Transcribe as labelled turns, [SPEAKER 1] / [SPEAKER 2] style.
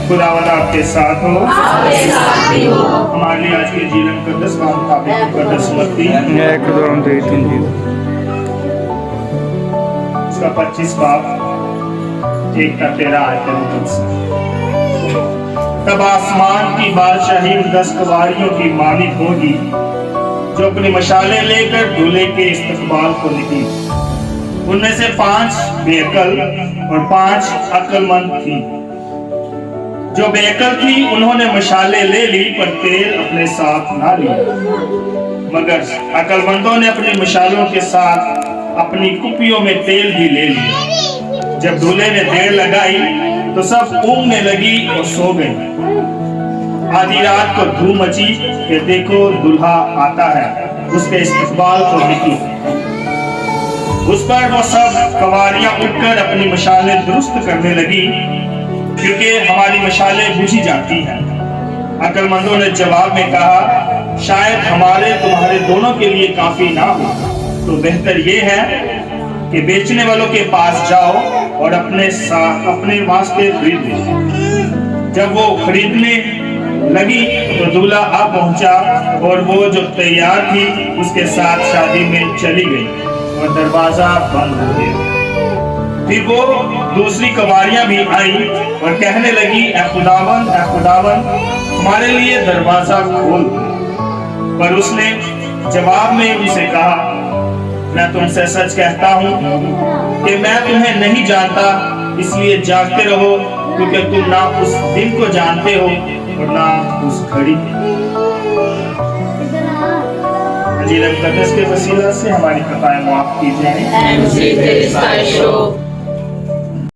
[SPEAKER 1] खुदावंद आपके साथ हो। हमारे लिए आज के जीवन का 10 मुताबिक मुकद्दस मत्ती उसका 25 बाब 1 का 13 आयत से। तब आसमान की बादशाही 10 कवारियों की मालिक होगी जो अपनी मशालें लेकर दूल्हे के इस्तकबाल को निकली। उनमें से 5 बेअक्ल और 5 अक्लमंद थी। जो बेअक्ल थी उन्होंने मशालें ले ली पर तेल अपने साथ ना लिया, मगर अक्लमंदों ने अपनी मशालों के साथ अपनी कुपियों में तेल भी ले लिया। जब दूल्हे ने देर लगाई तो सब ऊँघने लगी और सो गई। आधी रात को धूम मची कि देखो दूल्हा आता है, उसके इस्तकबाल को निकलो। उस पर वो सब कवारियां उठकर अपनी मशालें दुरुस्त करने लगी, क्योंकि हमारी मशालें बुझी जाती हैं। अक्लमंदों ने जवाब में कहा, शायद हमारे तुम्हारे दोनों के लिए काफी ना हो, तो बेहतर ये है कि बेचने वालों के पास जाओ और अपने वास्ते खरीद लो। जब वो खरीदने लगी तो दूल्हा आ पहुंचा और वो जो तैयार थी उसके साथ शादी में चली गई और दरवाजा बंद हो गया। फिर वो दूसरी कवारियां भी आई और कहने लगी, ऐ खुदावंद हमारे लिए दरवाजा खोल। पर उसने जवाब में उनसे कहा, मैं तुमसे सच कहता हूँ कि मैं तुम्हें नहीं जानता, इसलिए जागते रहो, क्योंकि तुम ना उस दिन को जानते हो और ना उस घड़ी को। अंजील मुकद्दस के वसीला से हमारी खताएं माफ की जाएं।